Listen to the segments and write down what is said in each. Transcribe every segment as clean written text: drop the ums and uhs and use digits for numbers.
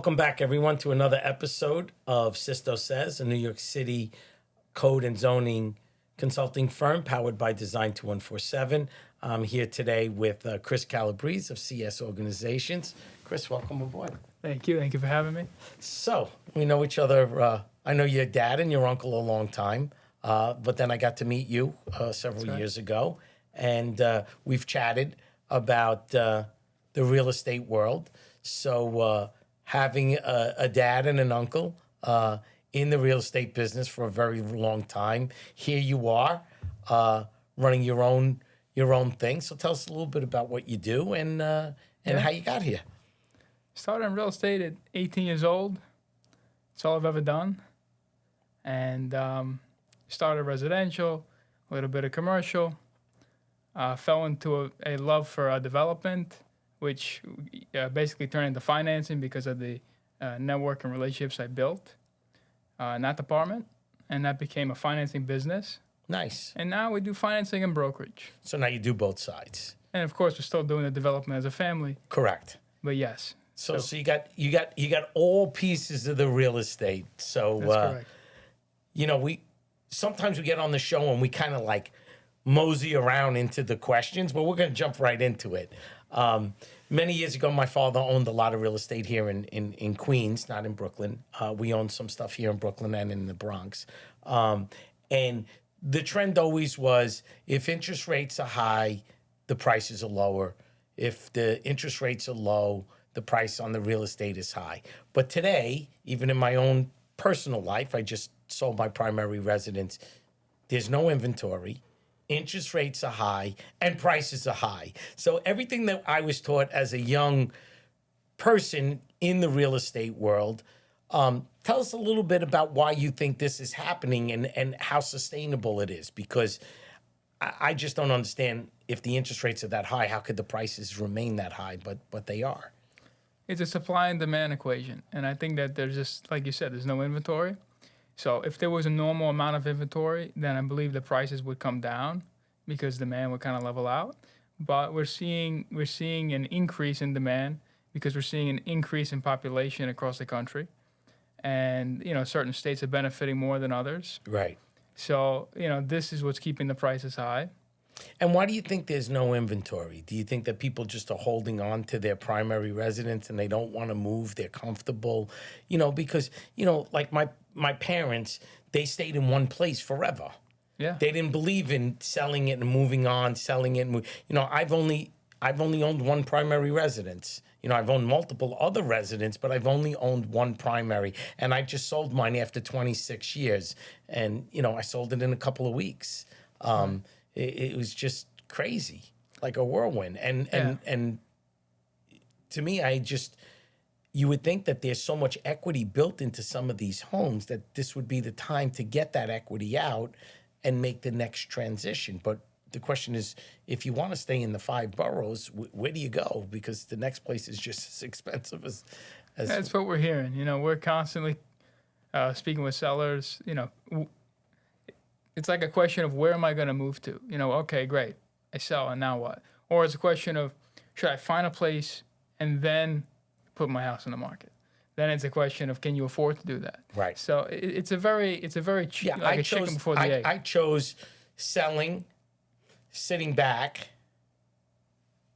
Welcome back, everyone, to another episode of Sisto Says, a New York City code and zoning consulting firm powered by Design 2147. I'm here today with Chris Calabrese of CS Organizations. Chris, welcome aboard. Thank you. Thank you for having me. So, we know each other. I know your dad and your uncle a long time, but then I got to meet you several years ago, and we've chatted about the real estate world. So, having a dad and an uncle in the real estate business for a very long time, here you are running your own thing. So, tell us a little bit about what you do and how you got here. Started in real estate at 18 years old. That's all I've ever done. And started residential, a little bit of commercial. Fell into a love for development, which basically turned into financing because of the network and relationships I built in that department. And that became a financing business. Nice. And now we do financing and brokerage. So now you do both sides. And of course, we're still doing the development as a family. Correct. But yes. So you got all pieces of the real estate. So That's correct. We sometimes we get on the show and we kind of like mosey around into the questions, but we're going to jump right into it. Many years ago, my father owned a lot of real estate here in Queens, not in Brooklyn. We owned some stuff here in Brooklyn and in the Bronx. And the trend always was if interest rates are high, the prices are lower. If the interest rates are low, the price on the real estate is high. But today, even in my own personal life, I just sold my primary residence. There's no inventory. Interest rates are high and prices are high. So everything that I was taught as a young person in the real estate world, tell us a little bit about why you think this is happening and how sustainable it is. Because I just don't understand if the interest rates are that high, how could the prices remain that high? But they are. It's a supply and demand equation. And I think that there's just, like you said, there's no inventory. So if there was a normal amount of inventory, then I believe the prices would come down because demand would kind of level out. But we're seeing an increase in demand because we're seeing an increase in population across the country. And, certain states are benefiting more than others. Right. So, this is what's keeping the prices high. And why do you think there's no inventory? Do you think that people just are holding on to their primary residence and they don't want to move? They're comfortable, because, like my parents, they stayed in one place forever. Yeah. They didn't believe in selling it and moving on, selling it. I've only owned one primary residence. I've owned multiple other residences, but I've only owned one primary. And I just sold mine after 26 years. And, I sold it in a couple of weeks. It was just crazy, like a whirlwind. And to me, you would think that there's so much equity built into some of these homes that this would be the time to get that equity out and make the next transition. But the question is, if you want to stay in the 5 boroughs, where do you go? Because the next place is just as expensive as That's what we're hearing. We're constantly speaking with sellers. It's like a question of where am I going to move to? Okay, great. I sell, and now what? Or it's a question of should I find a place and then put my house on the market? Then it's a question of can you afford to do that? Right. So it's a very cheap, like a chicken before the egg. I chose selling, sitting back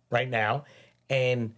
right now, and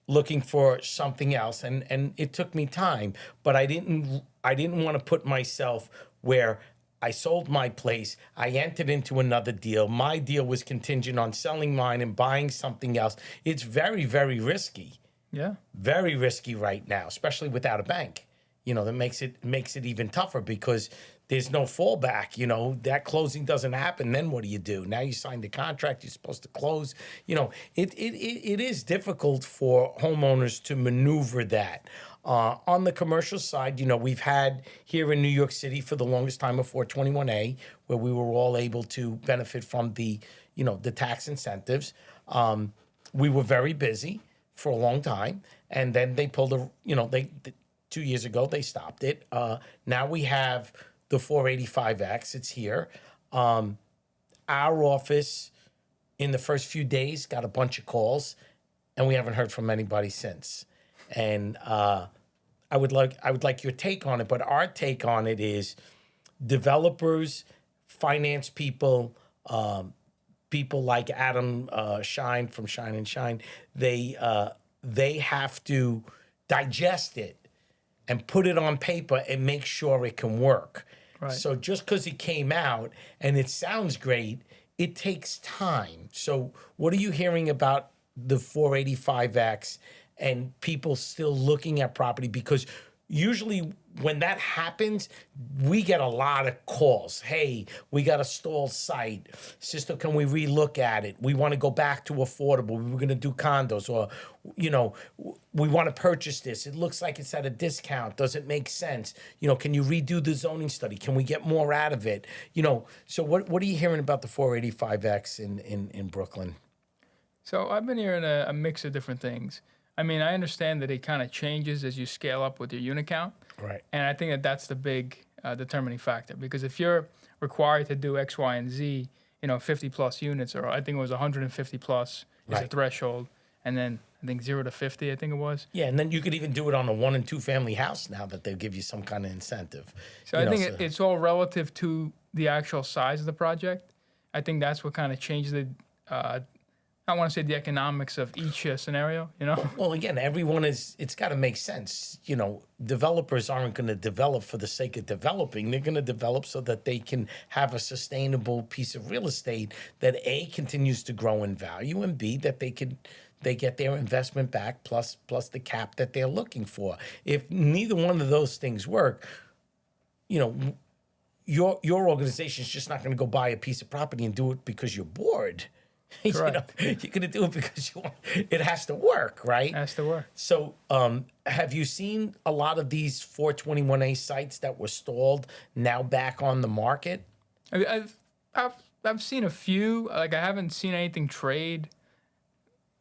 looking for something else. And it took me time, but I didn't want to put myself where I sold my place. I entered into another deal. My deal was contingent on selling mine and buying something else. It's very, very risky. Yeah. Very risky right now, especially without a bank. That makes it even tougher because there's no fallback. That closing doesn't happen. Then what do you do? Now you signed the contract. You're supposed to close. It is difficult for homeowners to maneuver that. On the commercial side, we've had here in New York City for the longest time a 421A, where we were all able to benefit from the tax incentives. We were very busy for a long time, and then they pulled 2 years ago they stopped it. Now we have the 485X. It's here. Our office in the first few days got a bunch of calls, and we haven't heard from anybody since. And I would like your take on it, but our take on it is developers, finance people, people like Adam Shine from Shine and Shine, they have to digest it and put it on paper and make sure it can work. Right. So just because it came out and it sounds great, it takes time. So what are you hearing about the 485X and people still looking at property? Because usually when that happens, we get a lot of calls. Hey, we got a stalled site. Sister, can we relook at it? We want to go back to affordable. We were going to do condos, or, we want to purchase this. It looks like it's at a discount. Does it make sense? Can you redo the zoning study? Can we get more out of it? So what are you hearing about the 485X in Brooklyn? So I've been hearing a mix of different things. I mean, I understand that it kind of changes as you scale up with your unit count. Right. And I think that that's the big determining factor, because if you're required to do X, Y, and Z, 50 plus units, or I think it was 150 plus is a Right. threshold, and then I think 0 to 50, I think it was. Yeah, and then you could even do it on a 1 and 2 family house now that they'll give you some kind of incentive. So I think it's all relative to the actual size of the project. I think that's what kind of changed the, I want to say the economics of each scenario, Well, again, it's got to make sense. Developers aren't going to develop for the sake of developing. They're going to develop so that they can have a sustainable piece of real estate that A, continues to grow in value, and B, that they get their investment back plus the cap that they're looking for. If neither one of those things work, your organization is just not going to go buy a piece of property and do it because you're bored. Correct. You're going to do it because it has to work, right? It has to work. So, have you seen a lot of these 421A sites that were stalled now back on the market? I've seen a few. Like, I haven't seen anything trade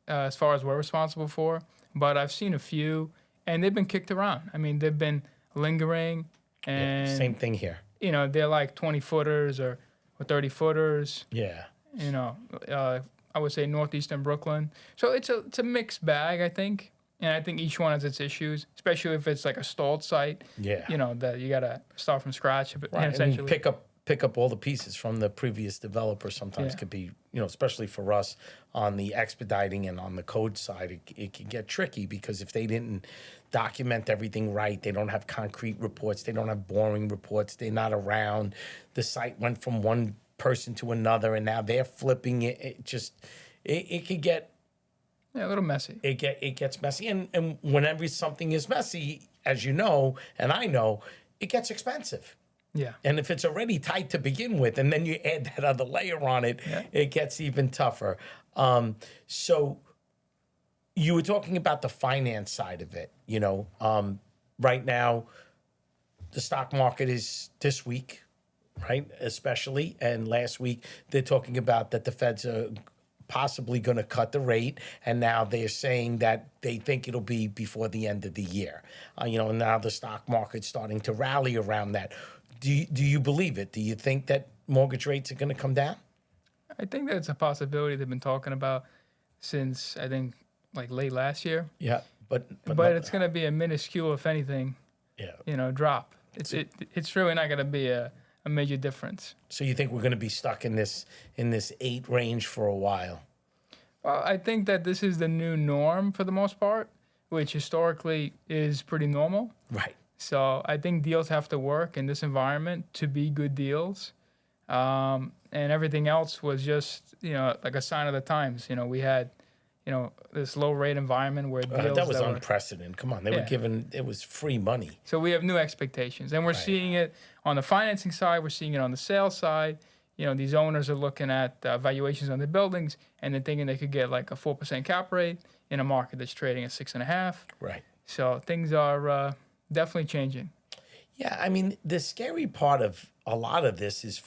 as far as we're responsible for, but I've seen a few, and they've been kicked around. I mean, they've been lingering, and Same thing here. They're like 20 footers or 30 footers. Yeah. I would say northeastern Brooklyn. So it's a mixed bag, I think. And I think each one has its issues, especially if it's like a stalled site. Yeah. That you got to start from scratch, Right. essentially. And pick up all the pieces from the previous developer sometimes could be, especially for us on the expediting and on the code side, it can get tricky because if they didn't document everything right, they don't have concrete reports, they don't have boring reports, they're not around, the site went from one person to another and now they're flipping it. It could get a little messy. It gets messy, and whenever something is messy, as you know and I know, it gets expensive. Yeah. And if it's already tight to begin with, and then you add that other layer on it, it gets even tougher. So you were talking about the finance side of it. Right now, the stock market is this week, right? Especially, and last week they're talking about that the Feds are possibly going to cut the rate, and now they're saying that they think it'll be before the end of the year. And now the stock market's starting to rally around that. Do you believe it? Do you think that mortgage rates are going to come down? I think that's a possibility they've been talking about since, I think, like late last year. Yeah, but it's going to be a minuscule, if anything, drop. It's really not going to be a major difference. So you think we're going to be stuck in this 8 range for a while? Well, I think that this is the new norm for the most part, which historically is pretty normal. Right. So I think deals have to work in this environment to be good deals. And everything else was just, like a sign of the times. We had, this low rate environment where deals that was unprecedented. Come on, they were given, it was free money. So we have new expectations, and we're seeing it on the financing side. We're seeing it on the sales side. These owners are looking at valuations on their buildings, and they're thinking they could get like a 4% cap rate in a market that's trading at 6.5. Right. So things are definitely changing. Yeah, I mean, the scary part of a lot of this is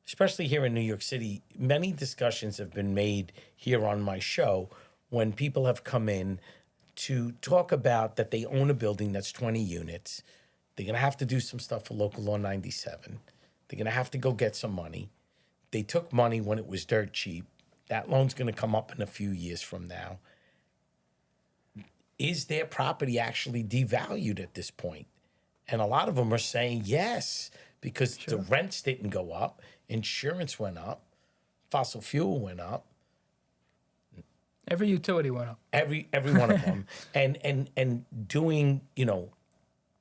especially here in New York City, many discussions have been made here on my show when people have come in to talk about that they own a building that's 20 units. They're going to have to do some stuff for Local Law 97. They're going to have to go get some money. They took money when it was dirt cheap. That loan's going to come up in a few years from now. is their property actually devalued at this point? And a lot of them are saying yes, because the rents didn't go up, insurance went up, fossil fuel went up. Every utility went up. Every one of them. And doing,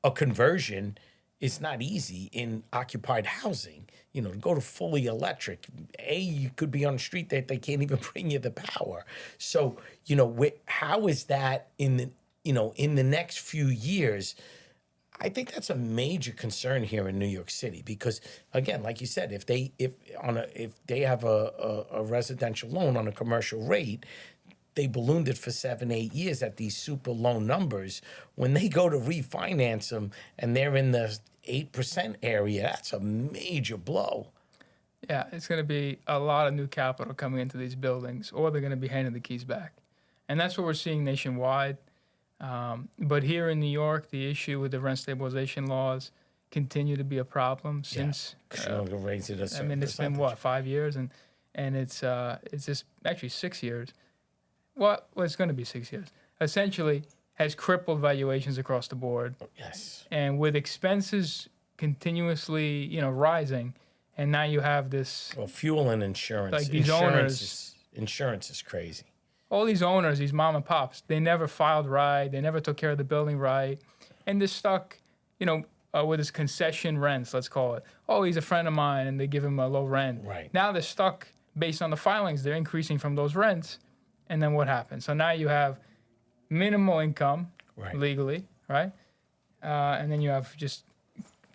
a conversion is not easy in occupied housing. To go to fully electric, you could be on a street that they can't even bring you the power. So, how is that in the next few years? I think that's a major concern here in New York City, because again, like you said, if they have a residential loan on a commercial rate, they ballooned it for 7-8 years at these super low numbers. When they go to refinance them and they're in the 8% area, that's a major blow. Yeah, it's going to be a lot of new capital coming into these buildings, or they're going to be handing the keys back. And that's what we're seeing nationwide. But here in New York, the issue with the rent stabilization laws continue to be a problem since. Raise it a certain it's been, 5 years? And it's just actually 6 years. Well, it's going to be 6 years. Essentially, has crippled valuations across the board. Yes. And with expenses continuously, rising, and now you have this. Well, fuel and insurance. Like these Insurance is crazy. All these owners, these mom and pops, they never filed right. They never took care of the building right. And they're stuck, with this concession rents, let's call it. Oh, he's a friend of mine, and they give him a low rent. Right. Now they're stuck based on the filings. They're increasing from those rents. And then what happens? So now you have minimal income legally, right? And then you have just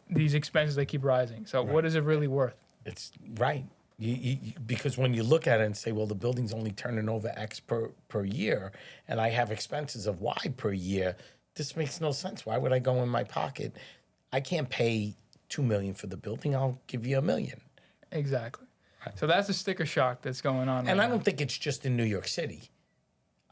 these expenses that keep rising. So what is it really worth? It's right. Because when you look at it and say, well, the building's only turning over X per year, and I have expenses of Y per year, this makes no sense. Why would I go in my pocket? I can't pay $2 million for the building. I'll give you $1 million. Exactly. So that's the sticker shock that's going on. And I don't think it's just in New York City.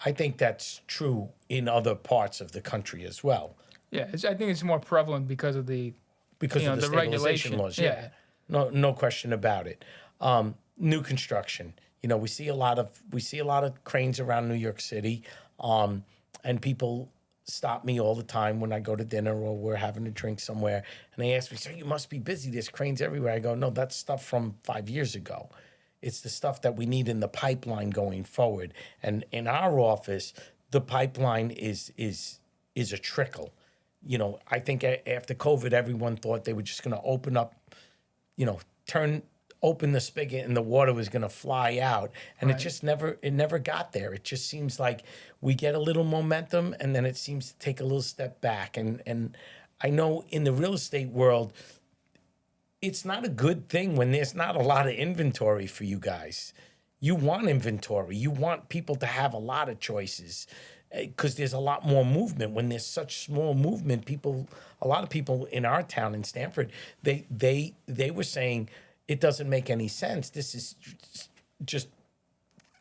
I think that's true in other parts of the country as well. Yeah, I think it's more prevalent because of the stabilization regulation laws. Yeah. No question about it. New construction. We see a lot of cranes around New York City, and people stop me all the time when I go to dinner or we're having a drink somewhere, and they ask me, "Sir, you must be busy. There's cranes everywhere." I go, "No, that's stuff from 5 years ago. It's the stuff that we need in the pipeline going forward." And in our office, the pipeline is a trickle. I think after COVID, everyone thought they were just going to open up, open the spigot and the water was going to fly out. And it never got there. It just seems like we get a little momentum and then it seems to take a little step back. And I know in the real estate world, it's not a good thing when there's not a lot of inventory for you guys. You want inventory. You want people to have a lot of choices, because there's a lot more movement. When there's such small movement, a lot of people in our town in Stamford, they were saying it doesn't make any sense. This is just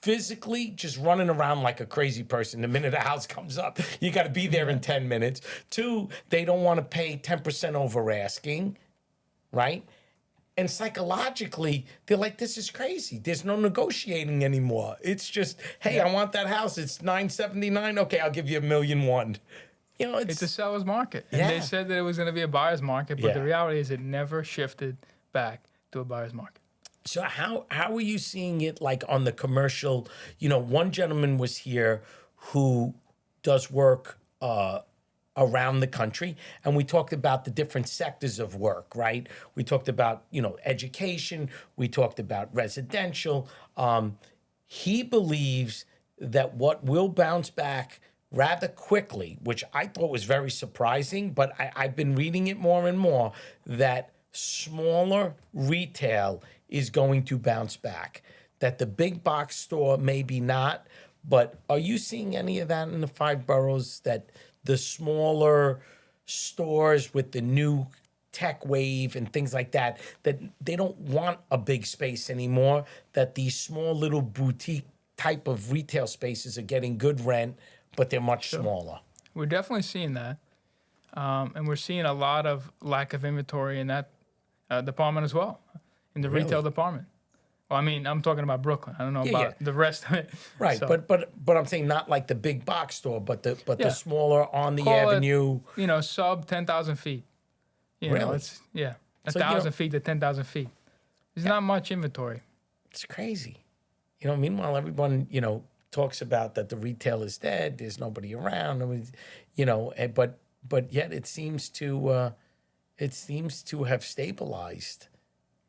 physically just running around like a crazy person. The minute a house comes up, you got to be there in 10 minutes. 2, they don't want to pay 10% over asking, right? And psychologically, they're like, this is crazy. There's no negotiating anymore. It's just, hey, I want that house. It's $979. Okay, I'll give you $1.1 million. It's a seller's market. And they said that it was going to be a buyer's market, but the reality is it never shifted back to a buyer's market. So how are you seeing it like on the commercial? One gentleman was here who does work around the country, and we talked about the different sectors of work, right? We talked about, education. We talked about residential. He believes that what will bounce back rather quickly, which I thought was very surprising, but I've been reading it more and more, that smaller retail is going to bounce back, that the big box store maybe not. But are you seeing any of that in the 5 boroughs, that the smaller stores with the new tech wave and things like that, that they don't want a big space anymore, that these small little boutique type of retail spaces are getting good rent, but they're much smaller? We're definitely seeing that. And we're seeing a lot of lack of inventory in that department as well, in the retail department. Well, I mean, I'm talking about Brooklyn. I don't know about the rest of it. Right, So, but I'm saying not like the big box store, but the Yeah. smaller on the call it, avenue. sub 10,000 feet. Really? It's a So, 1,000 feet to 10,000 feet. There's not much inventory. It's crazy. Meanwhile, everyone, talks about that the retail is dead. There's nobody around. I mean, but yet it seems to have stabilized.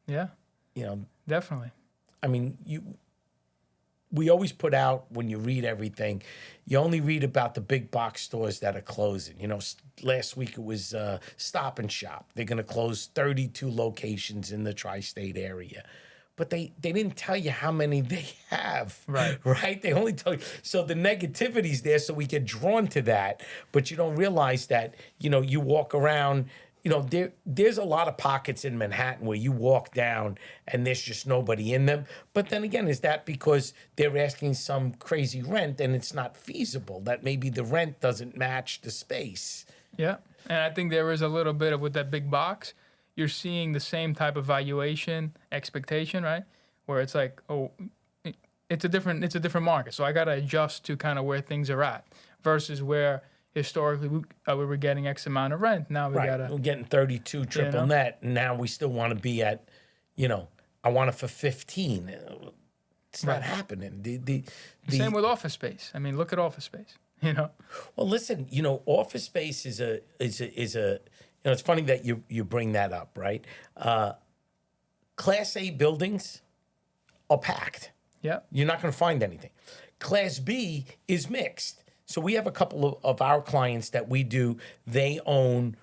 Yeah, You know, definitely. I mean, we always put out when you read everything, you only read about the big box stores that are closing. Last week it was Stop and Shop. They're going to close 32 locations in the tri-state area. But they didn't tell you how many they have. Right. Right? They only tell you. So the negativity's there, so we get drawn to that. But you don't realize that, you walk around, there's a lot of pockets in Manhattan where you walk down and there's just nobody in them. But then again, is that because they're asking some crazy rent and it's not feasible? That maybe the rent doesn't match the space. Yeah, and I think there is a little bit of with that big box. You're seeing the same type of valuation expectation, right? Where it's like, oh, it's a different market, so I got to adjust to kind of where things are at versus where historically we were getting X amount of rent. Now We're getting 32 triple net, and now we still want to be at, I want it for 15. It's not happening. The same with office space. I mean, look at office space. Well, listen, office space is a it's funny that you bring that up, right? Class A buildings are packed. Yeah. You're not going to find anything. Class B is mixed. So we have a couple of our clients that we do. They own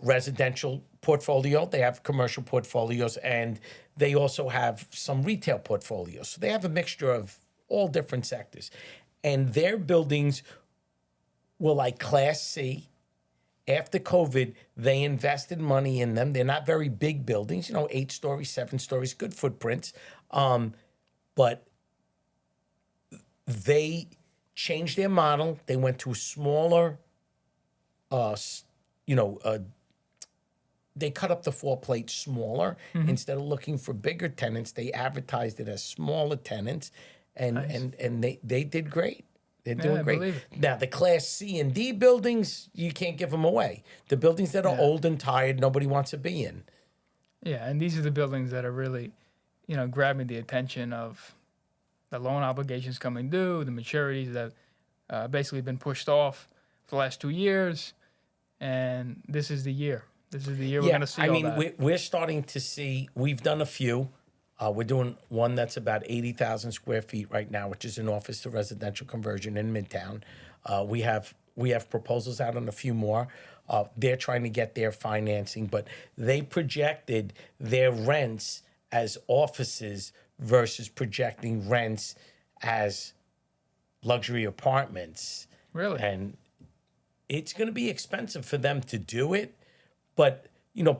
residential portfolio. They have commercial portfolios, and they also have some retail portfolios. So they have a mixture of all different sectors. And their buildings were like Class C. After COVID, they invested money in them. They're not very big buildings, 8 stories, 7 stories, good footprints. But they changed their model. They went to a smaller, they cut up the floor plate smaller. Instead of looking for bigger tenants, they advertised it as smaller tenants, and they did great. They're doing great. Now, the Class C and D buildings, you can't give them away. The buildings that are old and tired, nobody wants to be in. Yeah, and these are the buildings that are really, grabbing the attention of the loan obligations coming due, the maturities that basically been pushed off for the last 2 years, and this is the year. This is the year we're going to see all that. We're starting to see, we've done a few. We're doing one that's about 80,000 square feet right now, which is an office to residential conversion in Midtown. We have proposals out on a few more. They're trying to get their financing, but they projected their rents as offices versus projecting rents as luxury apartments. Really? And it's going to be expensive for them to do it, but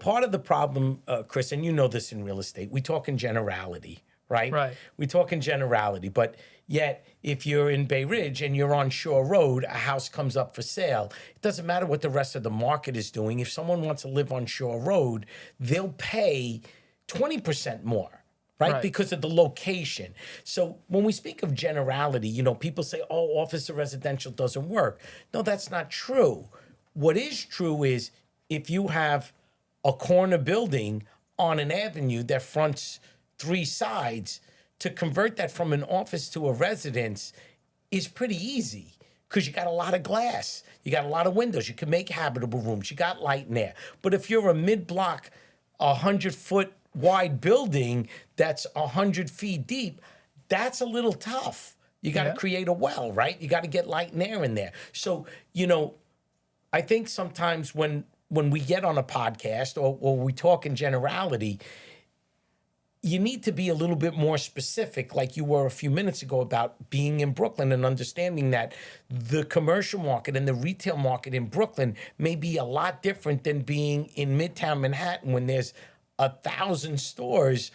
part of the problem, Chris, and this in real estate, we talk in generality, right? Right. We talk in generality, but yet if you're in Bay Ridge and you're on Shore Road, a house comes up for sale. It doesn't matter what the rest of the market is doing. If someone wants to live on Shore Road, they'll pay 20% more. Right? Because of the location. So when we speak of generality, people say, oh, office to residential doesn't work. No, that's not true. What is true is if you have a corner building on an avenue that fronts 3 sides, to convert that from an office to a residence is pretty easy because you got a lot of glass. You got a lot of windows. You can make habitable rooms. You got light in there. But if you're a mid-block, 100-foot wide building that's 100 feet deep, that's a little tough. You got to create a well, right? You got to get light and air in there. So, I think sometimes when we get on a podcast or we talk in generality, you need to be a little bit more specific, like you were a few minutes ago about being in Brooklyn and understanding that the commercial market and the retail market in Brooklyn may be a lot different than being in Midtown Manhattan when there's 1,000 stores,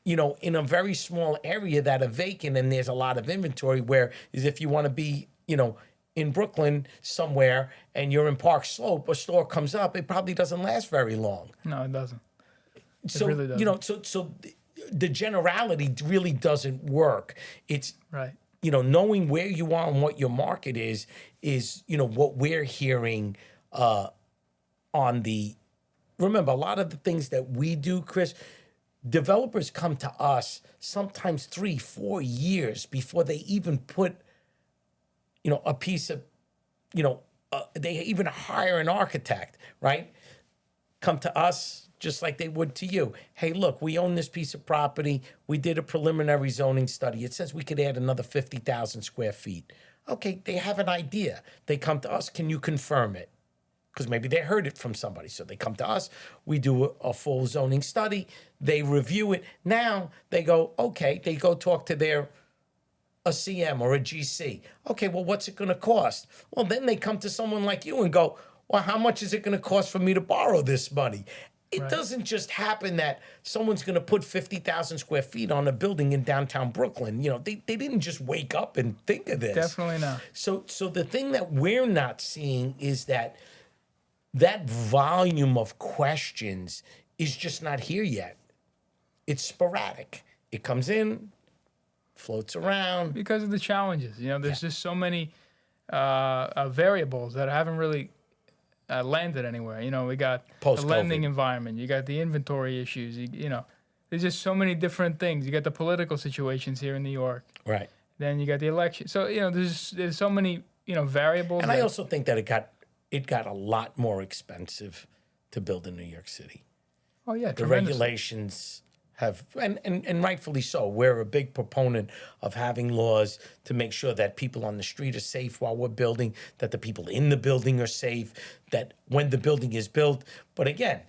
in a very small area that are vacant and there's a lot of inventory. Where is if you want to be, in Brooklyn somewhere and you're in Park Slope, a store comes up, it probably doesn't last very long. No, it doesn't. So, really doesn't. So the generality really doesn't work. It's Right. knowing where you are and what your market is what we're hearing on the. Remember, a lot of the things that we do, Chris, developers come to us sometimes 3-4 years before they even put a piece of they even hire an architect, right? Come to us just like they would to you. Hey, look, we own this piece of property. We did a preliminary zoning study. It says we could add another 50,000 square feet. Okay, they have an idea. They come to us. Can you confirm it? Because maybe they heard it from somebody. So they come to us. We do a full zoning study. They review it. Now they go, okay, they go talk to a CM or a GC. Okay, well, what's it going to cost? Well, then they come to someone like you and go, well, how much is it going to cost for me to borrow this money? It doesn't just happen that someone's going to put 50,000 square feet on a building in downtown Brooklyn. They didn't just wake up and think of this. Definitely not. So the thing that we're not seeing is that volume of questions is just not here yet. It's sporadic. It comes in, floats around. Because of the challenges. There's just so many variables that haven't really landed anywhere. We got the lending environment. You got the inventory issues. There's just so many different things. You got the political situations here in New York. Right. Then you got the election. So, there's so many, variables. And I also think that it got a lot more expensive to build in New York City. Oh, yeah. The regulations have, and rightfully so. We're a big proponent of having laws to make sure that people on the street are safe while we're building, that the people in the building are safe, that when the building is built. But again,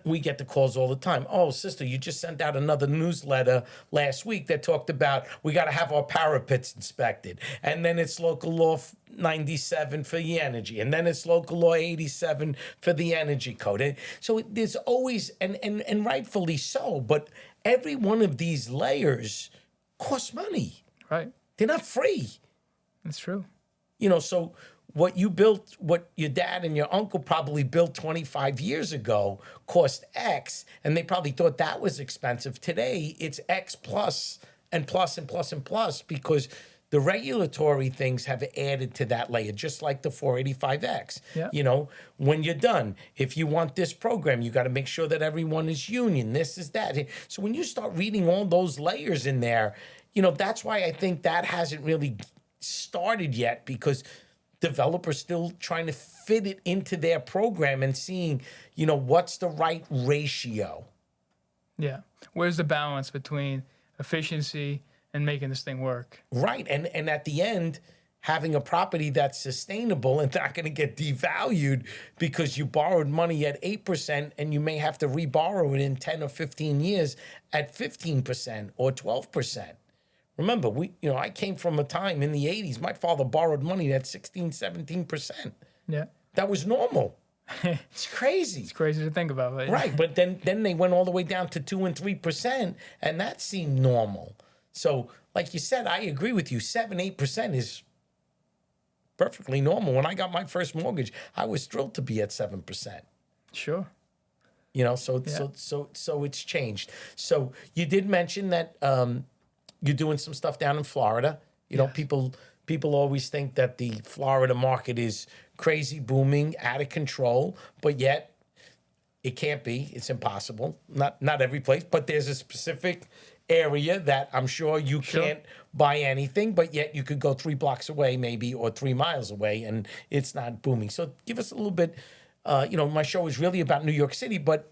we get the calls all the time. Oh, sister, you just sent out another newsletter last week that talked about we got to have our parapets inspected. And then it's local law 97 for the energy. And then it's local law 87 for the energy code. And so there's always, and rightfully so, but every one of these layers costs money. Right. They're not free. That's true. So what you built, what your dad and your uncle probably built 25 years ago cost X, and they probably thought that was expensive. Today, it's X plus and plus and plus and plus because the regulatory things have added to that layer, just like the 485X. Yeah. When you're done, if you want this program, you got to make sure that everyone is union. This is that. So when you start reading all those layers in there, that's why I think that hasn't really started yet because developers still trying to fit it into their program and seeing, what's the right ratio. Yeah. Where's the balance between efficiency and making this thing work? Right. And at the end, having a property that's sustainable and not going to get devalued because you borrowed money at 8% and you may have to reborrow it in 10 or 15 years at 15% or 12%. Remember, I came from a time in the 80s, my father borrowed money at 16, 17%. Yeah. That was normal. It's crazy. It's crazy to think about. Right, but then they went all the way down to 2 and 3%, and that seemed normal. So, like you said, I agree with you. 7-8% is perfectly normal. When I got my first mortgage, I was thrilled to be at 7%. Sure. So it's changed. So you did mention that you're doing some stuff down in Florida. People always think that the Florida market is crazy, booming, out of control, but yet it can't be. It's impossible. Not every place, but there's a specific area that I'm sure you can't buy anything, but yet you could go 3 blocks away maybe or 3 miles away and it's not booming. So give us a little bit, my show is really about New York City, but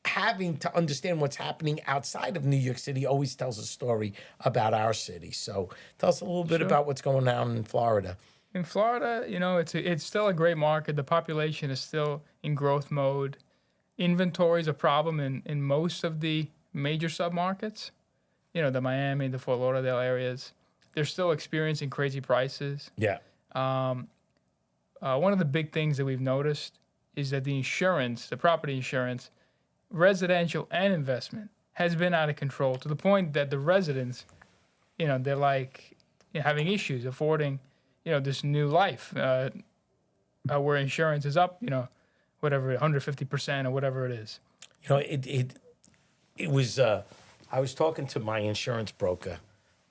having to understand what's happening outside of New York City always tells a story about our city. So tell us a little bit about what's going on in Florida. In Florida, it's still a great market. The population is still in growth mode. Inventory is a problem in most of the major submarkets. The Miami, the Fort Lauderdale areas. They're still experiencing crazy prices. Yeah. One of the big things that we've noticed is that the property insurance, residential and investment, has been out of control to the point that the residents, they're like having issues affording, this new life where insurance is up, whatever, 150% or whatever it is. It was, I I was talking to my insurance broker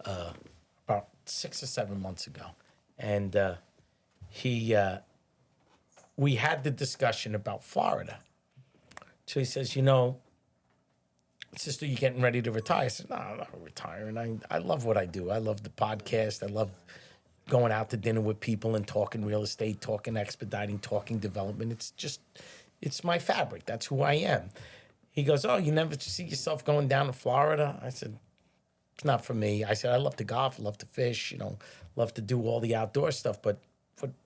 about 6 or 7 months ago, and we had the discussion about Florida. So he says, Sister, you getting ready to retire? I said, no, I'm not retiring. I love what I do. I love the podcast. I love going out to dinner with people and talking real estate, talking expediting, talking development. It's my fabric. That's who I am. He goes, oh, you never see yourself going down to Florida? I said, it's not for me. I said, I love to golf, love to fish, love to do all the outdoor stuff, but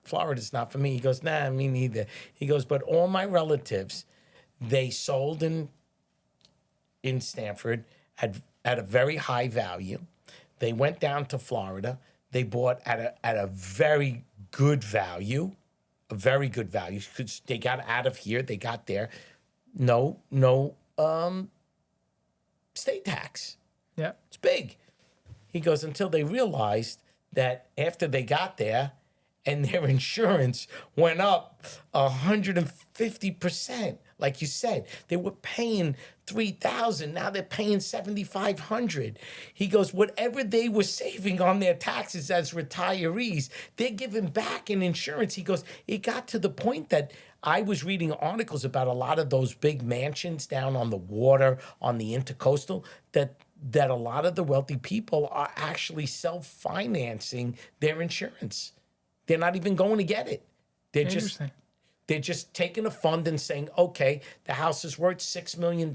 Florida's not for me. He goes, nah, me neither. He goes, but all my relatives, they sold in Stanford at a very high value. They went down to Florida. They bought at a very good value, because they got out of here. They got there. No state tax. Yeah. It's big. He goes, until they realized that after they got there and their insurance went up 150%. Like you said, they were paying $3,000. Now they're paying $7,500. He goes, whatever they were saving on their taxes as retirees, they're giving back in insurance. He goes, it got to the point that I was reading articles about a lot of those big mansions down on the water, on the intercoastal, that a lot of the wealthy people are actually self-financing their insurance. They're not even going to get it. They're just taking a fund and saying, okay, the house is worth $6 million.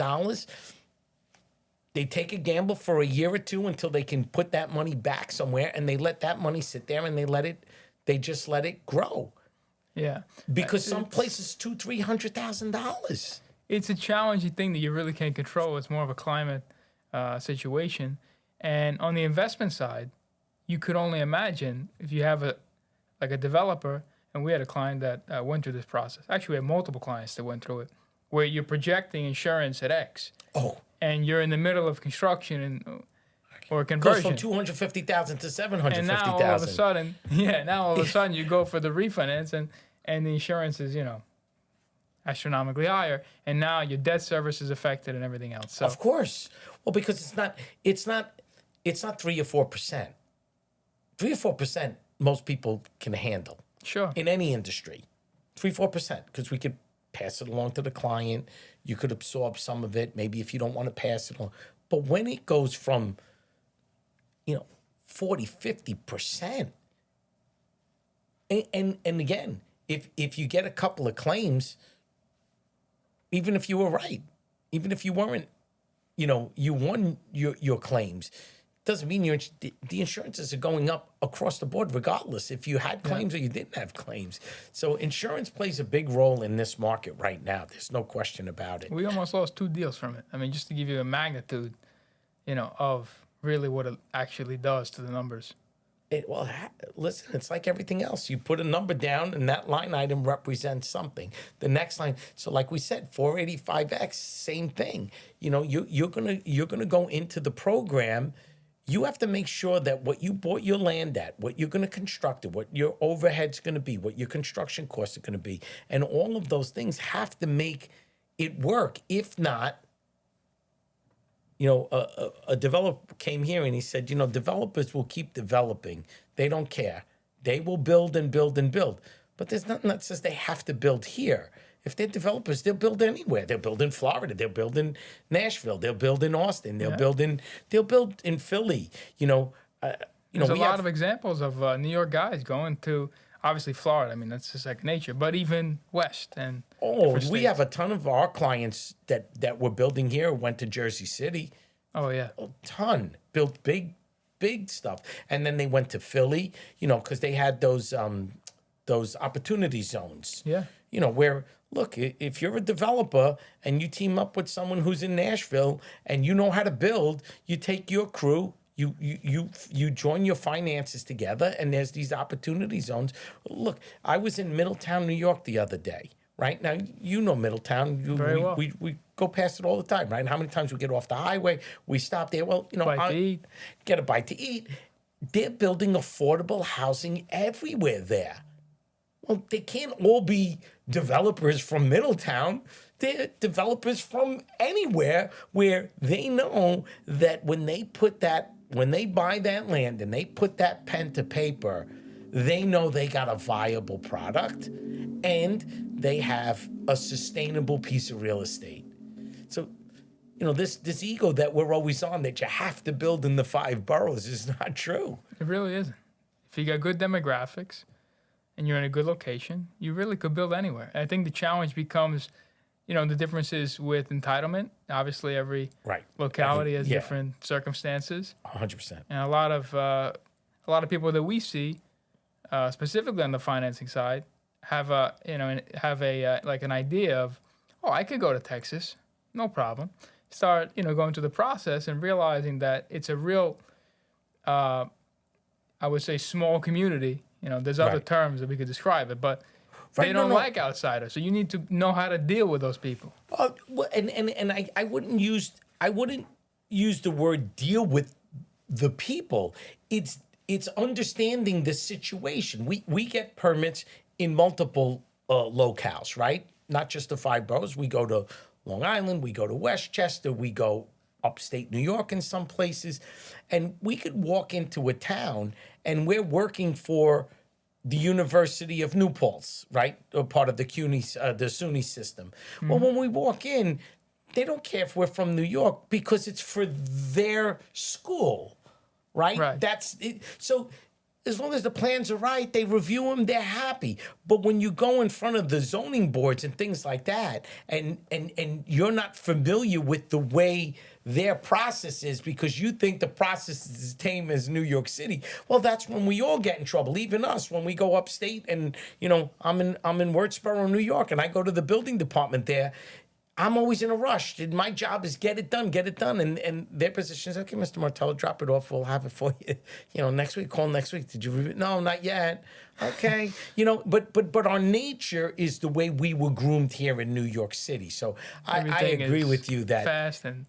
They take a gamble for a year or two until they can put that money back somewhere, and they let that money sit there and they just let it grow. Yeah. Because some places $200,000-$300,000. It's a challenging thing that you really can't control. It's more of a climate situation. And on the investment side, you could only imagine if you have a developer. And we had a client that went through this process. Actually, we had multiple clients that went through it, where you're projecting insurance at X. Oh. And you're in the middle of construction or conversion. Goes from $250,000 to $750,000. And now all of a sudden, you go for the refinance, and the insurance is, astronomically higher. And now your debt service is affected and everything else. So. Of course. Well, because it's not 3 or 4%. 3 or 4%, most people can handle. Sure. In any industry, 3-4%, because we could pass it along to the client. You could absorb some of it, maybe if you don't want to pass it on. But when it goes from, 40-50%, and again, if you get a couple of claims, even if you were right, even if you weren't, you won your claims, doesn't mean the insurances are going up across the board, regardless if you had claims or you didn't have claims. So insurance plays a big role in this market right now. There's no question about it. We almost lost 2 deals from it. I mean, just to give you a magnitude, of really what it actually does to the numbers. Listen, it's like everything else. You put a number down, and that line item represents something. The next line, so like we said, 485X, same thing. You're gonna go into the program. You have to make sure that what you bought your land at, what you're going to construct it, what your overhead's going to be, what your construction costs are going to be, and all of those things have to make it work. If not, a developer came here and he said, developers will keep developing. They don't care. They will build and build and build. But there's nothing that says they have to build here. If they're developers, they'll build anywhere. They'll build in Florida. They'll build in Nashville. They'll build in Austin. They'll build in Philly. There's a lot of examples of New York guys going to obviously Florida. I mean, that's just second nature. But even West and we have a ton of our clients that were building here went to Jersey City. Oh yeah, a ton built big stuff, and then they went to Philly. Because they had those opportunity zones. Yeah. Where. Look, if you're a developer and you team up with someone who's in Nashville and you know how to build, you take your crew, you join your finances together, and there's these opportunity zones. Look, I was in Middletown, New York the other day. Right now, Middletown. Very well. We go past it all the time, right? How many times we get off the highway, we stop there. Well, bite to eat. Get a bite to eat. They're building affordable housing everywhere there. Well, they can't all be developers from Middletown. They're developers from anywhere where they know that when they buy that land and they put that pen to paper, they know they got a viable product and they have a sustainable piece of real estate. So, this ego that we're always on, that you have to build in the 5 boroughs, is not true. It really isn't. If you got good demographics and you're in a good location, you really could build anywhere. I think the challenge becomes, the differences with entitlement. Obviously, every locality has different circumstances. 100%. And a lot of people that we see, specifically on the financing side, have like an idea of, oh, I could go to Texas, no problem. Start going through the process and realizing that it's a real, I would say, small community. There's other terms that we could describe it, but they don't like outsiders. So you need to know how to deal with those people. Well, and I wouldn't use the word deal with the people. It's understanding the situation. We get permits in multiple locales, right? Not just the 5 boroughs. We go to Long Island, we go to Westchester, we go upstate New York in some places, and we could walk into a town and we're working for the University of New Paltz, right? Or part of the SUNY system. Mm-hmm. Well, when we walk in, they don't care if we're from New York because it's for their school, right? That's it. So as long as the plans are right, they review them, they're happy. But when you go in front of the zoning boards and things like that, and you're not familiar with the way their process is because you think the process is as tame as New York City, well, that's when we all get in trouble, even us, when we go upstate and, I'm in Wurtsboro, New York, and I go to the building department there. I'm always in a rush. My job is get it done. And their position is, okay, Mr. Martello, drop it off. We'll have it for you, next week. Call next week. Did you review? No, not yet. Okay. But our nature is the way we were groomed here in New York City. So I agree with you that fast and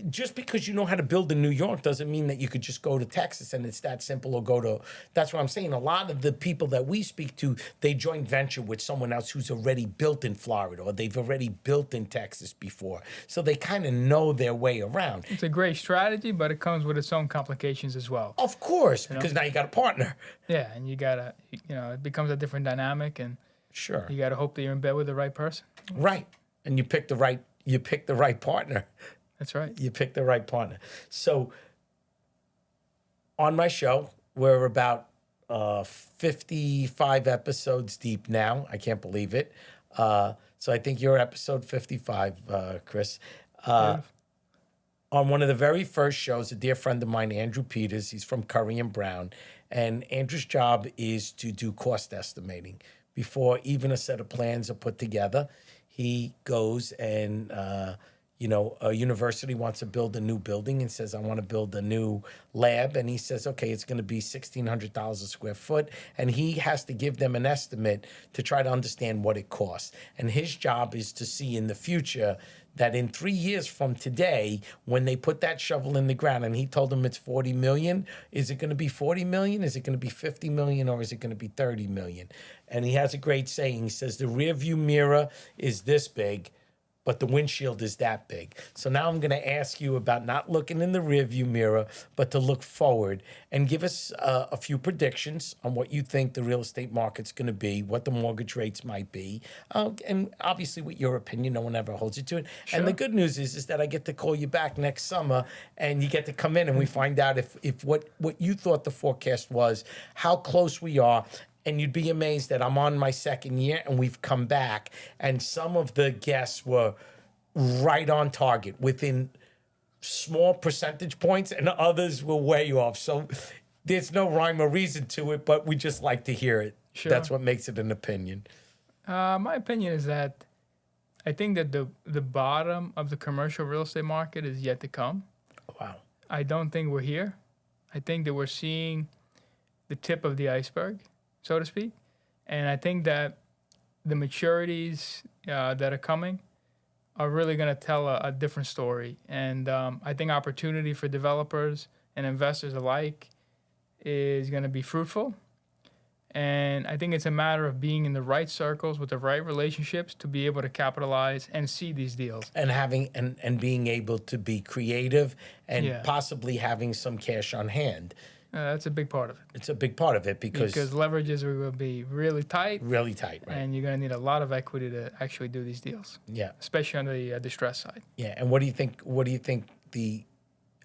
just because you know how to build in New York doesn't mean that you could just go to Texas and it's that simple, or go to. That's what I'm saying. A lot of the people that we speak to, they joint venture with someone else who's already built in Florida, or they've already built in Texas before, so they kind of know their way around. It's a great strategy, but it comes with its own complications as well. Of course, because now you got a partner. Yeah, and you gotta, it becomes a different dynamic, and sure, you gotta hope that you're in bed with the right person. Right, and you pick the right partner. That's right. You pick the right partner. So on my show, we're about 55 episodes deep now. I can't believe it. So I think you're episode 55, Chris. On one of the very first shows, a dear friend of mine, Andrew Peters, he's from Curry and Brown, and Andrew's job is to do cost estimating. Before even a set of plans are put together, he goes and, a university wants to build a new building and says, I want to build a new lab. And he says, okay, it's going to be $1,600 a square foot. And he has to give them an estimate to try to understand what it costs. And his job is to see in the future that in 3 years from today, when they put that shovel in the ground, and he told them it's 40 million, is it going to be 40 million? Is it going to be 50 million? Or is it going to be 30 million? And he has a great saying. He says, the rear view mirror is this big, but the windshield is that big. So now I'm going to ask you about not looking in the rearview mirror, but to look forward and give us a few predictions on what you think the real estate market's going to be, what the mortgage rates might be, and obviously with your opinion, no one ever holds you to it. Sure. And the good news is that I get to call you back next summer, and you get to come in and we find out if what you thought the forecast was, how close we are. And you'd be amazed that I'm on my second year and we've come back, and some of the guests were right on target within small percentage points, and others were way off. So there's no rhyme or reason to it, but we just like to hear it. Sure. That's what makes it an opinion. My opinion is that I think that the bottom of the commercial real estate market is yet to come. Wow. I don't think we're here. I think that we're seeing the tip of the iceberg, so to speak. And I think that the maturities that are coming are really going to tell a different story. And I think opportunity for developers and investors alike is going to be fruitful. And I think it's a matter of being in the right circles with the right relationships to be able to capitalize and see these deals. And having and being able to be creative and Yeah. possibly having some cash on hand. That's a big part of it. It's a big part of it because Leverages are going to be really tight, really tight, right? and you're going to need a lot of equity to actually do these deals, Yeah. especially on the distress side. Yeah. And what do you think? What do you think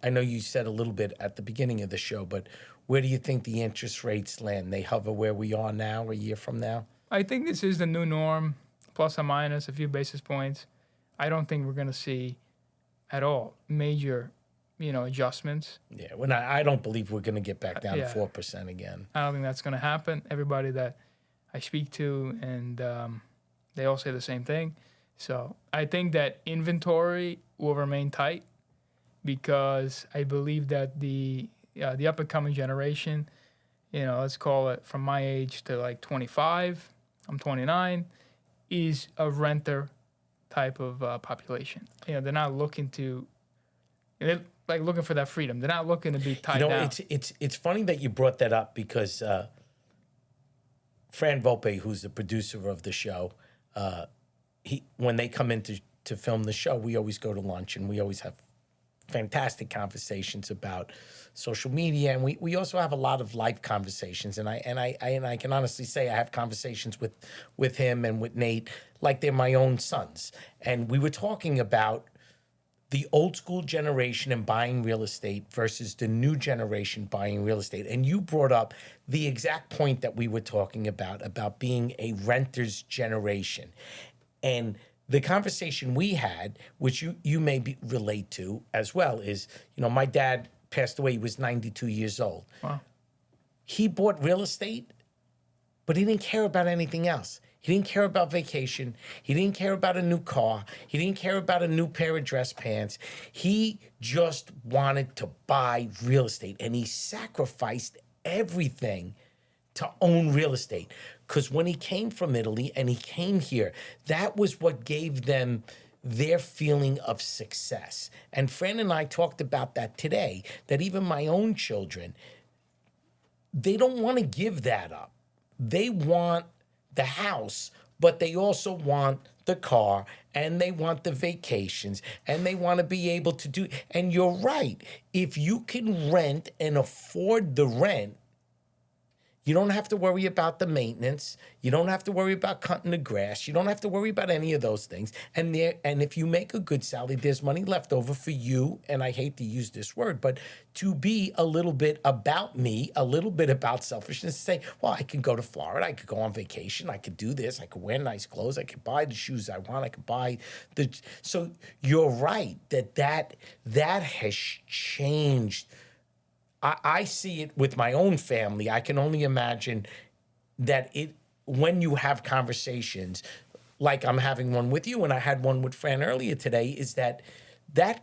I know you said a little bit at the beginning of the show, but where do you think the interest rates land? They hover where we are now, a year from now? I think this is the new norm, plus or minus a few basis points. I don't think we're going to see at all major, adjustments. Yeah. I don't believe we're going to get back down Yeah. to 4% again. I don't think that's going to happen. Everybody that I speak to, and they all say the same thing. So I think that inventory will remain tight because I believe that the up and coming generation, let's call it from my age to like 25, I'm 29, is a renter type of population. They're not looking to, they're like looking for that freedom. They're not looking to be tied down. It's funny that you brought that up because Fran Volpe, who's the producer of the show, when they come in to film the show, we always go to lunch and we always have fantastic conversations about social media, and we also have a lot of life conversations. And I can honestly say I have conversations with him and with Nate like they're my own sons. And we were talking about the old school generation and buying real estate versus the new generation buying real estate. And you brought up the exact point that we were talking about being a renter's generation. And the conversation we had, which you may relate to as well, is, my dad passed away. He was 92 years old. Wow. He bought real estate, but he didn't care about anything else. He didn't care about vacation. He didn't care about a new car. He didn't care about a new pair of dress pants. He just wanted to buy real estate, and he sacrificed everything to own real estate. Because when he came from Italy and he came here, that was what gave them their feeling of success. And Fran and I talked about that today, that even my own children, they don't want to give that up. They want the house, but they also want the car, and they want the vacations, and they want to be able to do. And you're right. If you can rent and afford the rent, you don't have to worry about the maintenance. You don't have to worry about cutting the grass. You don't have to worry about any of those things. And if you make a good salary, there's money left over for you, and I hate to use this word, but to be a little bit about me, a little bit about selfishness, say, well, I can go to Florida. I could go on vacation. I could do this. I could wear nice clothes. I could buy the shoes I want. I could buy the... So you're right that has changed. I see it with my own family. I can only imagine that when you have conversations, like I'm having one with you, and I had one with Fran earlier today, is that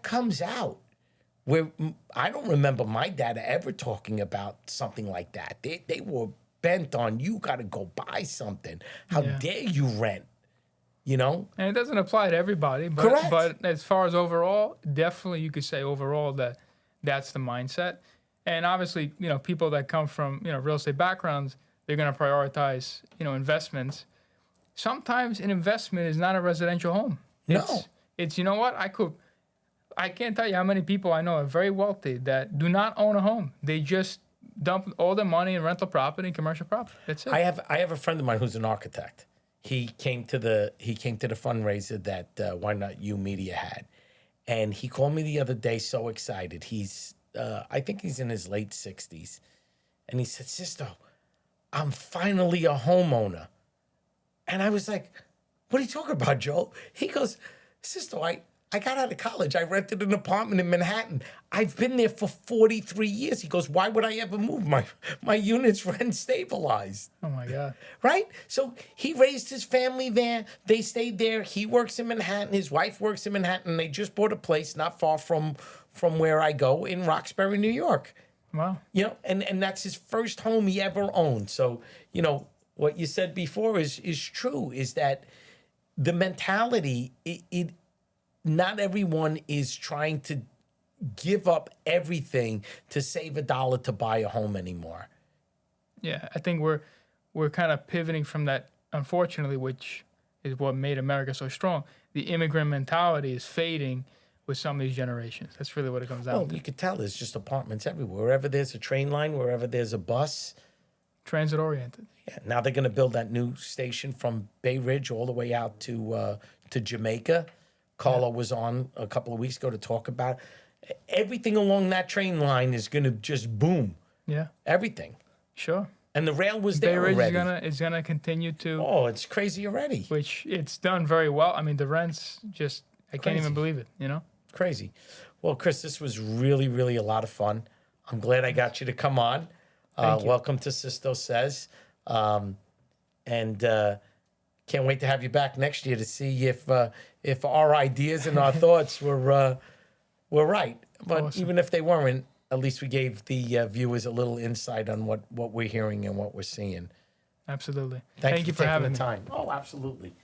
comes out. Where I don't remember my dad ever talking about something like that. They were bent on, you got to go buy something. How dare you rent? And it doesn't apply to everybody. But, correct. But as far as overall, definitely you could say overall that's the mindset. And obviously, people that come from, real estate backgrounds, they're going to prioritize, investments. Sometimes an investment is not a residential home. It's you know what? I can't tell you how many people I know are very wealthy that do not own a home. They just dump all their money in rental property and commercial property. That's it. I have a friend of mine who's an architect. He came to the fundraiser that Why Not You Media had. And he called me the other day so excited. I think he's in his late 60s. And he said, Sisto, I'm finally a homeowner. And I was like, what are you talking about, Joel? He goes, Sisto, I got out of college. I rented an apartment in Manhattan. I've been there for 43 years. He goes, why would I ever move? My unit's rent stabilized. Oh, my God. Right? So he raised his family there. They stayed there. He works in Manhattan. His wife works in Manhattan. They just bought a place not far from where I go in Roxbury, New York. Wow. And that's his first home he ever owned. So, what you said before is true, is that the mentality, not everyone is trying to give up everything to save $1 to buy a home anymore. Yeah, I think we're we're kind of pivoting from that, unfortunately, which is what made America so strong. The immigrant mentality is fading with some of these generations. That's really what it comes down Well, to. you could tell there's just apartments everywhere. Wherever there's a train line, wherever there's a bus. Transit oriented. Yeah, now they're going to build that new station from Bay Ridge all the way out to Jamaica. Carla was on a couple of weeks ago to talk about everything along that train line is going to just boom. Yeah, Everything. sure. And the rail was Bay there Ridge already. is gonna continue to, Oh, it's crazy already. which it's done very well. I mean, the rents just, I can't Crazy. even believe it. You know. Crazy. Well, Chris, this was really, really a lot of fun. I'm glad I got you to come on. Thank you. Welcome to Sisto Says. And can't wait to have you back next year to see if our ideas and our thoughts were right. But Awesome. even if they weren't, at least we gave the viewers a little insight on what we're hearing and what we're seeing. Absolutely. Thank Thank you for taking having the me. time. Oh, absolutely.